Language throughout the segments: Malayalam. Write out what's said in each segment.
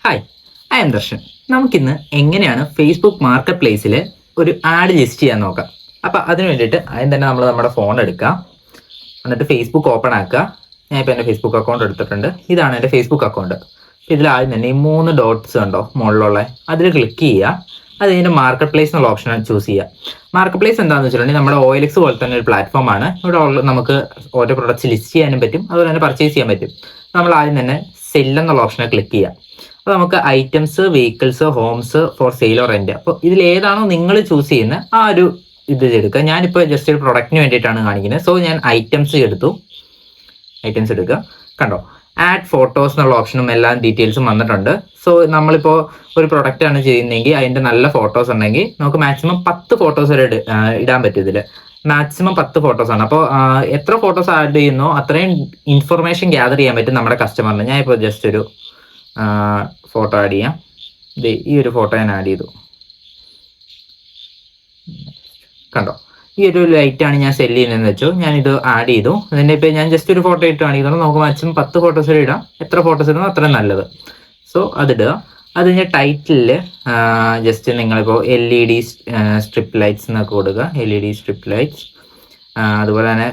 Hi, I M Darshan. നമുക്കിന്ന് എങ്ങനെയാണ് ഫേസ്ബുക്ക് മാർക്കറ്റ് പ്ലേസിൽ ഒരു ആഡ് ലിസ്റ്റ് ചെയ്യാൻ നോക്കാം. അപ്പം അതിന് വേണ്ടിയിട്ട് ആദ്യം തന്നെ നമ്മൾ നമ്മുടെ ഫോൺ എടുക്കുക, എന്നിട്ട് ഫേസ്ബുക്ക് ഓപ്പൺ ആക്കുക. ഞാൻ ഇപ്പോൾ എൻ്റെ ഫേസ്ബുക്ക് അക്കൗണ്ട് എടുത്തിട്ടുണ്ട്. ഇതാണ് എൻ്റെ ഫേസ്ബുക്ക് അക്കൗണ്ട്. ഇതിൽ ആദ്യം തന്നെ ഈ 3 ഡോട്ട്സ് ഉണ്ടോ മുകളിലുള്ള, അതിൽ ക്ലിക്ക് ചെയ്യുക. അത് കഴിഞ്ഞ് മാർക്കറ്റ് പ്ലേസ് എന്നുള്ള ഓപ്ഷൻ ചൂസ് ചെയ്യുക. മാർക്കറ്റ് പ്ലേസ് എന്താണെന്ന് വെച്ചിട്ടുണ്ടെങ്കിൽ നമ്മുടെ OLX പോലെ തന്നെ ഒരു പ്ലാറ്റ്ഫോമാണ്. ഇവിടെ നമുക്ക് ഓരോ പ്രൊഡക്ട്സ് ലിസ്റ്റ് ചെയ്യാനും പറ്റും, അതുപോലെ തന്നെ പർച്ചേസ് ചെയ്യാൻ പറ്റും. നമ്മൾ ആദ്യം തന്നെ സെൽ എന്നുള്ള ഓപ്ഷനെ ക്ലിക്ക് ചെയ്യുക. അപ്പോൾ നമുക്ക് items, vehicles, homes for sale or rent. അപ്പോൾ ഇതിൽ ഏതാണോ നിങ്ങൾ ചൂസ് ചെയ്യുന്നത് ആ ഒരു ഇത് എടുക്കുക. ഞാനിപ്പോൾ ജസ്റ്റ് ഒരു പ്രൊഡക്റ്റിന് വേണ്ടിയിട്ടാണ് കാണിക്കുന്നത്. സോ ഞാൻ ഐറ്റംസ് എടുക്കുക. കണ്ടോ, ആഡ് ഫോട്ടോസ് എന്നുള്ള ഓപ്ഷനും എല്ലാ ഡീറ്റെയിൽസും വന്നിട്ടുണ്ട്. സോ നമ്മളിപ്പോൾ ഒരു പ്രൊഡക്റ്റാണ് ചെയ്യുന്നതെങ്കിൽ അതിൻ്റെ നല്ല ഫോട്ടോസ് ഉണ്ടെങ്കിൽ നമുക്ക് മാക്സിമം 10 ഫോട്ടോസ് വരെ ഇടാൻ പറ്റും. ഇതിൽ മാക്സിമം 10 ഫോട്ടോസാണ്. അപ്പോൾ എത്ര ഫോട്ടോസ് ആഡ് ചെയ്യുന്നോ അത്രയും ഇൻഫർമേഷൻ ഗ്യാദർ ചെയ്യാൻ പറ്റും നമ്മുടെ കസ്റ്റമറിന്. ഞാൻ ഇപ്പോൾ ജസ്റ്റ് ഒരു ഫോട്ടോ ആഡ് ചെയ്യാം. ഈ ഒരു ഫോട്ടോ ഞാൻ ആഡ് ചെയ്തു. കണ്ടോ, ഈ ഒരു ലൈറ്റാണ് ഞാൻ സെല് ചെയ്യുന്നതെന്ന് വെച്ചു. ഞാനിത് ആഡ് ചെയ്തു. അതിൻ്റെ ഇപ്പോൾ ഞാൻ ജസ്റ്റ് ഒരു ഫോട്ടോ ഇട്ട് കാണിക്കുന്നു. നമുക്ക് മാക്സിമം 10 ഫോട്ടോസ് വരെ ഇടാം. എത്ര ഫോട്ടോസ് ഇടുന്നോ അത്രയും നല്ലത്. സോ അതിടുക. അത് കഴിഞ്ഞ ടൈറ്റിലിൽ ജസ്റ്റ് നിങ്ങളിപ്പോൾ LED സ്ട്രിപ്പ് ലൈറ്റ്സ് എന്നൊക്കെ കൊടുക്കുക. LED strip lights. അതുപോലെ തന്നെ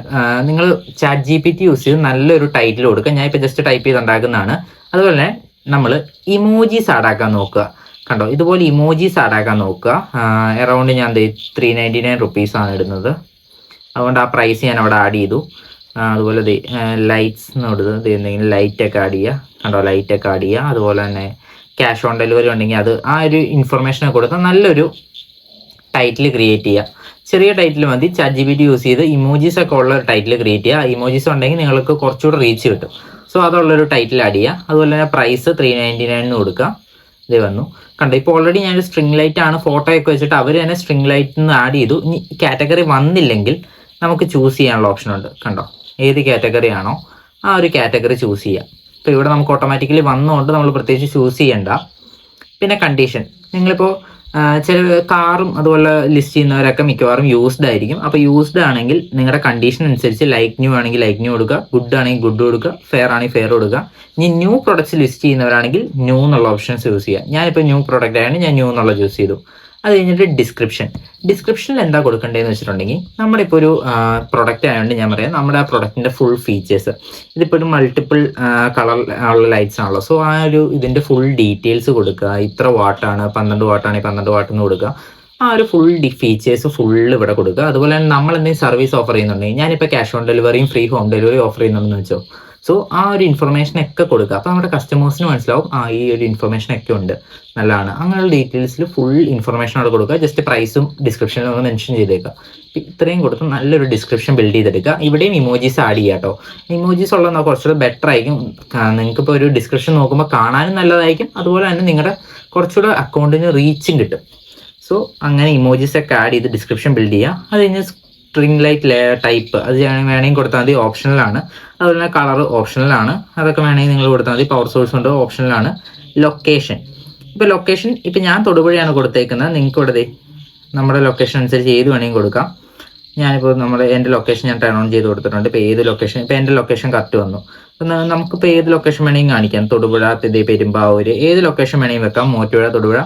നിങ്ങൾ ChatGPT യൂസ് ചെയ്ത് നല്ലൊരു ടൈറ്റിൽ കൊടുക്കുക. ഞാൻ ഇപ്പോൾ ജസ്റ്റ് ടൈപ്പ് ചെയ്ത് ഉണ്ടാക്കുന്നതാണ്. അതുപോലെ തന്നെ നമ്മൾ ഇമോജീസ് ആഡാക്കാൻ നോക്കുക. കണ്ടോ, ഇതുപോലെ ഇമോജീസ് ആഡാക്കാൻ നോക്കുക. അറൗണ്ട് ഞാൻ 399 റുപ്പീസാണ് ഇടുന്നത്. അതുകൊണ്ട് ആ പ്രൈസ് ഞാൻ അവിടെ ആഡ് ചെയ്തു. അതുപോലെ ലൈറ്റ്സ് എന്ന് കൊടുത്തത് എന്തെങ്കിലും ലൈറ്റൊക്കെ ആഡ് ചെയ്യുക. കണ്ടോ, ലൈറ്റൊക്കെ ആഡ് ചെയ്യുക. അതുപോലെ തന്നെ ക്യാഷ് ഓൺ ഡെലിവറി ഉണ്ടെങ്കിൽ അത് ആ ഒരു ഇൻഫർമേഷനൊക്കെ കൊടുത്താൽ നല്ലൊരു ടൈറ്റിൽ ക്രിയേറ്റ് ചെയ്യുക. ചെറിയ ടൈറ്റിൽ മതി. ChatGPT യൂസ് ചെയ്ത് ഇമോജീസ് ഒക്കെ ഉള്ള ഒരു ടൈറ്റിൽ ക്രിയേറ്റ് ചെയ്യുക. ഇമോജീസ് ഉണ്ടെങ്കിൽ നിങ്ങൾക്ക് കുറച്ചുകൂടെ റീച്ച് കിട്ടും. സോ അതുള്ളൊരു ടൈറ്റിൽ ആഡ് ചെയ്യുക. അതുപോലെ തന്നെ പ്രൈസ് 399 കൊടുക്കുക. ഇത് വന്നു. കണ്ടോ, ഇപ്പോൾ ഓൾറെഡി ഞാൻ സ്ട്രിംഗ് ലൈറ്റ് ആണ് ഫോട്ടോ ഒക്കെ വെച്ചിട്ട് അവർ തന്നെ സ്ട്രിംഗ് ലൈറ്റ് നിന്ന് ആഡ് ചെയ്തു. ഇനി കാറ്റഗറി വന്നില്ലെങ്കിൽ നമുക്ക് ചൂസ് ചെയ്യാനുള്ള ഓപ്ഷൻ ഉണ്ട്. കണ്ടോ, ഏത് കാറ്റഗറി ആണോ ആ ഒരു കാറ്റഗറി ചൂസ് ചെയ്യുക. ഇപ്പോൾ ഇവിടെ നമുക്ക് ഓട്ടോമാറ്റിക്കലി വന്നുകൊണ്ട് നമ്മൾ പ്രത്യേകിച്ച് ചൂസ് ചെയ്യണ്ട. പിന്നെ കണ്ടീഷൻ, നിങ്ങളിപ്പോൾ ചില കാറും അതുപോലെ ലിസ്റ്റ് ചെയ്യുന്നവരൊക്കെ മിക്കവാറും യൂസ്ഡ് ആയിരിക്കും. അപ്പോൾ യൂസ്ഡ് ആണെങ്കിൽ നിങ്ങളുടെ കണ്ടീഷൻ അനുസരിച്ച് ലൈക്ക് ന്യൂ ആണെങ്കിൽ ലൈക്ക് ന്യൂ കൊടുക്കുക, ഗുഡ് ആണെങ്കിൽ ഗുഡ് കൊടുക്കുക, ഫെയർ ആണെങ്കിൽ ഫെയർ കൊടുക്കുക. ഇനി ന്യൂ പ്രൊഡക്ട്സ് ലിസ്റ്റ് ചെയ്യുന്നവരാണെങ്കിൽ ന്യൂ എന്നുള്ള ഓപ്ഷൻസ് യൂസ് ചെയ്യുക. ഞാനിപ്പോൾ ന്യൂ പ്രൊഡക്റ്റ് ആയതുകൊണ്ട് ഞാൻ ന്യൂ എന്നുള്ള ചൂസ് ചെയ്തു. അത് കഴിഞ്ഞിട്ട് ഡിസ്ക്രിപ്ഷനിൽ എന്താ കൊടുക്കേണ്ടതെന്ന് വെച്ചിട്ടുണ്ടെങ്കിൽ നമ്മളിപ്പോൾ ഒരു പ്രൊഡക്റ്റ് ആയതുകൊണ്ട് ഞാൻ പറയാം നമ്മുടെ ആ പ്രൊഡക്റ്റിൻ്റെ ഫുൾ ഫീച്ചേഴ്സ്. ഇതിപ്പോൾ ഒരു മൾട്ടിപ്പിൾ കളർ ഉള്ള ലൈറ്റ്സ് ആണല്ലോ. സോ ആ ഒരു ഇതിൻ്റെ ഫുൾ ഡീറ്റെയിൽസ് കൊടുക്കുക. ഇത്ര വാട്ടാണ്, 12 വാട്ടാണെങ്കിൽ 12 വാട്ടെന്ന് കൊടുക്കുക. ആ ഒരു ഫുൾ ഫീച്ചേഴ്സ് ഫുള്ള് ഇവിടെ കൊടുക്കുക. അതുപോലെ തന്നെ നമ്മൾ എന്തെങ്കിലും സർവീസ് ഓഫർ ചെയ്യുന്നുണ്ടെങ്കിൽ ഞാനിപ്പോൾ ക്യാഷ് ഓൺ ഡെലിവറിയും ഫ്രീ ഹോം ഡെലിവറി ഓഫർ ചെയ്യുന്നുണ്ടെന്ന് വെച്ചോ. സോ ആ ഒരു ഇൻഫർമേഷനൊക്കെ കൊടുക്കുക. അപ്പോൾ നമ്മുടെ കസ്റ്റമേഴ്സിന് മനസ്സിലാവും ഈ ഒരു ഇൻഫർമേഷനൊക്കെ ഉണ്ട്, നല്ലതാണ്. അങ്ങനെയുള്ള ഡീറ്റെയിൽസിൽ ഫുൾ ഇൻഫർമേഷൻ അവിടെ കൊടുക്കുക. ജസ്റ്റ് പ്രൈസും ഡിസ്ക്രിപ്ഷനിൽ ഒന്ന് മെൻഷൻ ചെയ്തേക്കുക. ഇത്രയും കൊടുത്ത് നല്ലൊരു ഡിസ്ക്രിപ്ഷൻ ബിൽഡ് ചെയ്തെടുക്കുക. ഇവിടെയും ഇമോജീസ് ആഡ് ചെയ്യുക കേട്ടോ. ഇമോജീസ് ഉള്ളത് കുറച്ചുകൂടെ ബെറ്റർ ആയിരിക്കും. നിങ്ങൾക്കിപ്പോൾ ഒരു ഡിസ്ക്രിപ്ഷൻ നോക്കുമ്പോൾ കാണാനും നല്ലതായിരിക്കും. അതുപോലെ തന്നെ നിങ്ങളുടെ കുറച്ചുകൂടെ അക്കൗണ്ടിന് റീച്ചും കിട്ടും. സോ അങ്ങനെ ഇമോജീസ് ഒക്കെ ആഡ് ചെയ്ത് ഡിസ്ക്രിപ്ഷൻ ബിൽഡ് ചെയ്യുക. അത് കഴിഞ്ഞ് സ്ട്രിംഗ് ലൈറ്റ് ടൈപ്പ് അത് വേണമെങ്കിൽ കൊടുത്താൽ മതി, ഓപ്ഷണലാണ്. അതുപോലെ തന്നെ കളർ ഓപ്ഷണലാണ്. അതൊക്കെ വേണമെങ്കിൽ നിങ്ങൾ കൊടുത്താൽ മതി. പവർ സോഴ്സ് ഉണ്ട്, ഓപ്ഷണലാണ്. ലൊക്കേഷൻ, ഇപ്പോൾ ലൊക്കേഷൻ ഇപ്പോൾ ഞാൻ തൊടുപുഴയാണ് കൊടുത്തേക്കുന്നത്. നിങ്ങൾക്ക് ഇവിടെ നമ്മുടെ ലൊക്കേഷൻ അനുസരിച്ച് ഏത് വേണമെങ്കിൽ കൊടുക്കാം. ഞാനിപ്പോൾ എൻ്റെ ലൊക്കേഷൻ ഞാൻ ടേൺ ഓൺ ചെയ്ത് കൊടുത്തിട്ടുണ്ട്. ഇപ്പോൾ ഏത് ലൊക്കേഷൻ, ഇപ്പോൾ എൻ്റെ ലൊക്കേഷൻ കറക്റ്റ് വന്നു. അപ്പം നമുക്കിപ്പോൾ ഏത് ലൊക്കേഷൻ വേണമെങ്കിൽ കാണിക്കാം. തൊടുപുഴ, പെരുമ്പാവൂർ, ഏത് ലൊക്കേഷൻ വേണമെങ്കിൽ വെക്കാം. മൂവാറ്റുപുഴ, തൊടുപുഴ,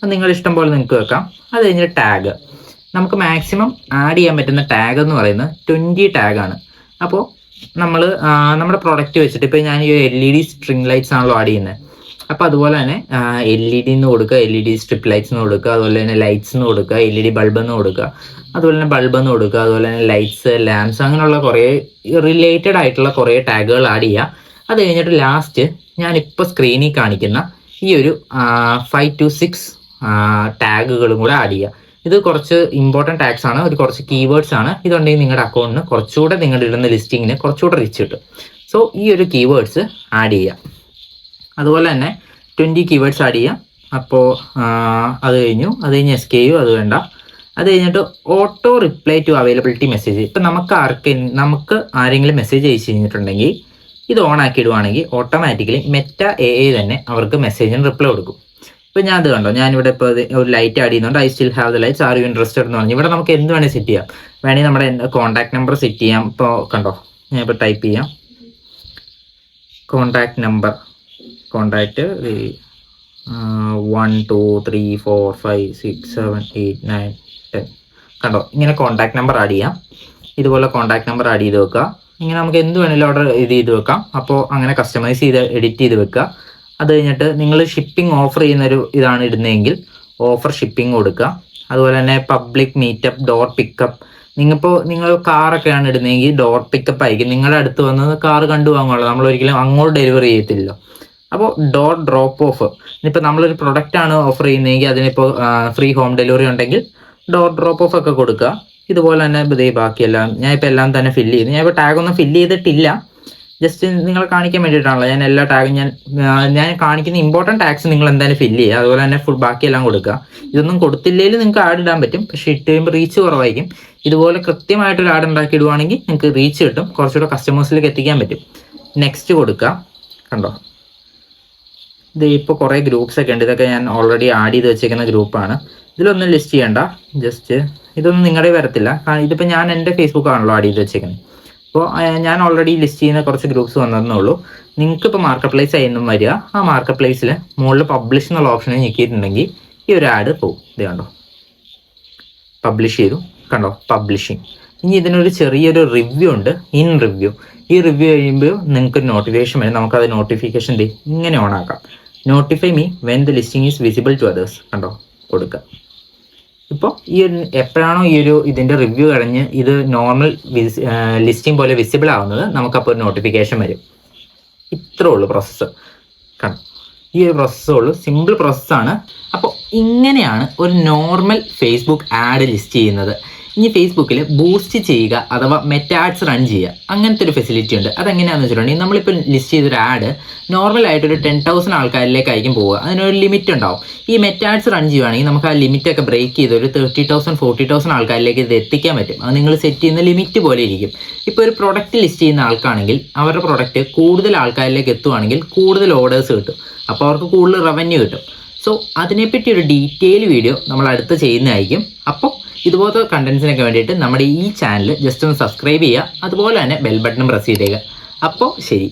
അത് നിങ്ങളുടെ ഇഷ്ടം പോലെ നിങ്ങൾക്ക് വെക്കാം. അത് കഴിഞ്ഞിട്ട് ടാഗ്, നമുക്ക് മാക്സിമം ആഡ് ചെയ്യാൻ പറ്റുന്ന ടാഗ് എന്ന് പറയുന്നത് 20 ടാഗാണ്. അപ്പോൾ നമ്മൾ നമ്മുടെ പ്രൊഡക്റ്റ് വെച്ചിട്ട് ഇപ്പോൾ ഞാൻ ഈ LED സ്ട്രിംഗ് ലൈറ്റ്സ് ആണല്ലോ ആഡ് ചെയ്യുന്നത്. അപ്പോൾ അതുപോലെ തന്നെ LED എന്ന് കൊടുക്കുക, LED സ്ട്രിപ്പ് ലൈറ്റ്സ് എന്ന് കൊടുക്കുക, അതുപോലെ തന്നെ ലൈറ്റ്സ് എന്ന് കൊടുക്കുക, LED ബൾബ് എന്ന് കൊടുക്കുക, അതുപോലെ തന്നെ ബൾബ് എന്ന് കൊടുക്കുക, അതുപോലെ തന്നെ ലൈറ്റ്സ്, ലാംപ്സ്, അങ്ങനെയുള്ള കുറേ റിലേറ്റഡ് ആയിട്ടുള്ള കുറേ ടാഗുകൾ ആഡ് ചെയ്യുക. അത് കഴിഞ്ഞിട്ട് ലാസ്റ്റ് ഞാനിപ്പോൾ സ്ക്രീനിൽ കാണിക്കുന്ന ഈ ഒരു 5 to 6 ടാഗുകളും കൂടെ ആഡ് ചെയ്യുക. ഇത് കുറച്ച് ഇമ്പോർട്ടൻറ്റ് ടാഗ്സ് ആണ്, ഒരു കുറച്ച് കീവേഡ്സ് ആണ്. ഇതുണ്ടെങ്കിൽ നിങ്ങളുടെ അക്കൗണ്ടിന് കുറച്ചുകൂടെ നിങ്ങളുടെ ഇടുന്ന ലിസ്റ്റിങ്ങിന് കുറച്ചുകൂടെ റിച്ച് കിട്ടും. സോ ഈ ഒരു കീവേഡ്സ് ആഡ് ചെയ്യുക. അതുപോലെ തന്നെ 20 കീവേഡ്സ് ആഡ് ചെയ്യാം. അപ്പോൾ അത് കഴിഞ്ഞ് SKU അത് വേണ്ട. അത് കഴിഞ്ഞിട്ട് auto reply to availability message. ഇപ്പം നമുക്ക് ആരെങ്കിലും മെസ്സേജ് അയച്ചു കഴിഞ്ഞിട്ടുണ്ടെങ്കിൽ ഇത് ഓൺ ആക്കി ഇടുവാണെങ്കിൽ ഓട്ടോമാറ്റിക്കലി മെറ്റ AI തന്നെ അവർക്ക് മെസ്സേജിന് റിപ്ലൈ കൊടുക്കും. ഇപ്പോൾ ഞാൻ അത് കണ്ടോ, ഞാനിവിടെ ഇപ്പോൾ ഒരു ലൈറ്റ് ആഡ് ചെയ്യുന്നുണ്ട്. I still have the lights, are you interested എന്ന് പറഞ്ഞു. ഇവിടെ നമുക്ക് എന്ത് വേണമെങ്കിൽ സെറ്റ് ചെയ്യാം. വേണമെങ്കിൽ നമ്മുടെ കോൺടാക്ട് നമ്പർ സെറ്റ് ചെയ്യാം. ഇപ്പോൾ കണ്ടോ, ഞാൻ ഇപ്പോൾ ടൈപ്പ് ചെയ്യാം കോൺടാക്ട് നമ്പർ, കോൺടാക്റ്റ് 1 2 3 4 5 6 7 8 9 10 കണ്ടോ. ഇങ്ങനെ കോൺടാക്ട് നമ്പർ ആഡ് ചെയ്യാം. ഇതുപോലെ കോൺടാക്ട് നമ്പർ ആഡ് ചെയ്ത് വെക്കുക. ഇങ്ങനെ നമുക്ക് എന്ത് വേണമെങ്കിലും ഓർഡർ ചെയ്ത് വെക്കാം. അപ്പോൾ അങ്ങനെ കസ്റ്റമൈസ് ചെയ്ത് എഡിറ്റ് ചെയ്ത് വെക്കുക. അത് കഴിഞ്ഞിട്ട് നിങ്ങൾ ഷിപ്പിംഗ് ഓഫർ ചെയ്യുന്നൊരു ഇതാണ് ഇടുന്നതെങ്കിൽ ഓഫർ ഷിപ്പിംഗ് കൊടുക്കുക. അതുപോലെ തന്നെ പബ്ലിക് മീറ്റപ്പ്, ഡോർ പിക്കപ്പ്. നിങ്ങൾ കാറൊക്കെയാണ് ഇടുന്നതെങ്കിൽ ഡോർ പിക്കപ്പ് ആയിരിക്കും. നിങ്ങളുടെ അടുത്ത് വന്ന് കാർ കണ്ടു വാങ്ങുള്ളൂ, നമ്മൾ ഒരിക്കലും അങ്ങോട്ട് ഡെലിവറി ചെയ്യത്തില്ലല്ലോ. അപ്പോൾ ഡോർ ഡ്രോപ്പ് ഓഫ്, ഇനിയിപ്പോൾ നമ്മളൊരു പ്രൊഡക്റ്റ് ആണ് ഓഫർ ചെയ്യുന്നതെങ്കിൽ അതിനിപ്പോൾ ഫ്രീ ഹോം ഡെലിവറി ഉണ്ടെങ്കിൽ ഡോർ ഡ്രോപ്പ് ഓഫ് ഒക്കെ കൊടുക്കുക. ഇതുപോലെ തന്നെ ഇതേ ബാക്കിയെല്ലാം ഞാനിപ്പോൾ എല്ലാം തന്നെ ഫില്ല് ചെയ്തു. ഞാനിപ്പോൾ ടാഗൊന്നും ഫില്ല് ചെയ്തിട്ടില്ല, ജസ്റ്റ് നിങ്ങളെ കാണിക്കാൻ വേണ്ടിയിട്ടാണല്ലോ. ഞാൻ എല്ലാ ടാഗും ഞാൻ കാണിക്കുന്ന ഇമ്പോർട്ടൻറ്റ് ടാഗ്സ് നിങ്ങൾ എന്തായാലും ഫില്ല് ചെയ്യുക. അതുപോലെ തന്നെ ബാക്കിയെല്ലാം കൊടുക്കുക. ഇതൊന്നും കൊടുത്തില്ലെങ്കിൽ നിങ്ങൾക്ക് ആഡ് ഇടാൻ പറ്റും, പക്ഷേ ഇട്ട് കഴിയുമ്പോൾ റീച്ച് കുറവായിരിക്കും. ഇതുപോലെ കൃത്യമായിട്ടൊരു ആഡ് ഉണ്ടാക്കി ഇടുവാണെങ്കിൽ നിങ്ങൾക്ക് റീച്ച് കിട്ടും, കുറച്ചുകൂടെ കസ്റ്റമേഴ്സിലേക്ക് എത്തിക്കാൻ പറ്റും. നെക്സ്റ്റ് കൊടുക്കുക. കണ്ടോ, ഇത് ഇപ്പോൾ കുറേ ഗ്രൂപ്പ്സ് ഒക്കെ ഉണ്ട്. ഇതൊക്കെ ഞാൻ ഓൾറെഡി ആഡ് ചെയ്ത് വെച്ചേക്കുന്ന ഗ്രൂപ്പാണ്. ഇതിലൊന്നും ലിസ്റ്റ് ചെയ്യണ്ട, ജസ്റ്റ് ഇതൊന്നും നിങ്ങളുടെ വരത്തില്ല. ഇതിപ്പോൾ ഞാൻ എൻ്റെ ഫേസ്ബുക്കാണല്ലോ ആഡ് ചെയ്ത് വെച്ചേക്കുന്നത്. അപ്പോൾ ഞാൻ ഓൾറെഡി ലിസ്റ്റ് ചെയ്യുന്ന കുറച്ച് ഗ്രൂപ്പ്സ് വന്നതെന്നേ ഉള്ളൂ. നിങ്ങൾക്ക് ഇപ്പോൾ മാർക്കറ്റ് പ്ലേസ് ആയിരുന്നു വരിക. ആ മാർക്കറ്റ് പ്ലേസിൽ മുകളിൽ പബ്ലിഷ് എന്നുള്ള ഓപ്ഷനിൽ ഞെക്കിയിട്ടുണ്ടെങ്കിൽ ഈ ഒരു ആഡ് പോകും. ഇത് കണ്ടോ, പബ്ലിഷ് ചെയ്തു. കണ്ടോ, പബ്ലിഷിങ്. ഇനി ഇതിനൊരു ചെറിയൊരു റിവ്യൂ ഉണ്ട്, ഇൻ റിവ്യൂ. ഈ റിവ്യൂ കഴിയുമ്പോൾ നിങ്ങൾക്ക് നോട്ടിഫിക്കേഷൻ വരും. നമുക്കത് നോട്ടിഫിക്കേഷൻ ഇങ്ങനെ ഓൺ ആക്കാം. Notify me when the listing is visible to others. കണ്ടോ, കൊടുക്കുക. ഇപ്പോൾ ഈ ഒരു എപ്പോഴാണോ ഇതിൻ്റെ റിവ്യൂ കഴിഞ്ഞ് ഇത് നോർമൽ ലിസ്റ്റിംഗ് പോലെ വിസിബിൾ ആവുന്നത്, നമുക്കപ്പോൾ ഒരു നോട്ടിഫിക്കേഷൻ വരും. ഇത്രേ ഉള്ളൂ പ്രോസസ്സ്. കണ്ടോ, ഈ ഒരു പ്രോസസ്സേ ഉള്ളൂ, സിമ്പിൾ പ്രോസസ്സാണ്. അപ്പോൾ ഇങ്ങനെയാണ് ഒരു നോർമൽ ഫേസ്ബുക്ക് ആഡ് ലിസ്റ്റ് ചെയ്യുന്നത്. ഇനി ഫേസ്ബുക്കിൽ ബൂസ്റ്റ് ചെയ്യുക അഥവാ മെറ്റ ആഡ്സ് റൺ ചെയ്യുക, അങ്ങനത്തെ ഒരു ഫെസിലിറ്റി ഉണ്ട്. അതെങ്ങനെയാണെന്ന് വെച്ചിട്ടുണ്ടെങ്കിൽ നമ്മളിപ്പോൾ ലിസ്റ്റ് ചെയ്തൊരു ആഡ് നോർമലായിട്ടൊരു 10,000 ആൾക്കാരിലേക്കായിരിക്കും പോവുക. അതിനൊരു ലിമിറ്റ് ഉണ്ടാവും. ഈ മെറ്റ ആഡ്സ് റൺ ചെയ്യുകയാണെങ്കിൽ നമുക്ക് ആ ലിമിറ്റൊക്കെ ബ്രേക്ക് ചെയ്ത് ഒരു 30,000 40,000 ആൾക്കാരിലേക്ക് ഇത് എത്തിക്കാൻ പറ്റും. അത് നിങ്ങൾ സെറ്റ് ചെയ്യുന്ന ലിമിറ്റ് പോലെ ഇരിക്കും. ഇപ്പോൾ ഒരു പ്രൊഡക്റ്റ് ലിസ്റ്റ് ചെയ്യുന്ന ആൾക്കാണെങ്കിൽ അവരുടെ പ്രൊഡക്റ്റ് കൂടുതൽ ആൾക്കാരിലേക്ക് എത്തുവാണെങ്കിൽ കൂടുതൽ ഓർഡേഴ്സ് കിട്ടും. അപ്പോൾ അവർക്ക് കൂടുതൽ റവന്യൂ കിട്ടും. സോ അതിനെപ്പറ്റി ഒരു ഡീറ്റെയിൽ വീഡിയോ നമ്മൾ അടുത്ത് ചെയ്യുന്നതായിരിക്കും. അപ്പോൾ ഇതുപോലത്തെ കണ്ടന്റ്സിനൊക്കെ വേണ്ടിയിട്ട് നമ്മുടെ ഈ ചാനൽ ജസ്റ്റ് ഒന്ന് സബ്സ്ക്രൈബ് ചെയ്യുക. അതുപോലെ തന്നെ ബെൽ ബട്ടൺ പ്രസ് ചെയ്തേക്കുക. അപ്പോൾ ശരി.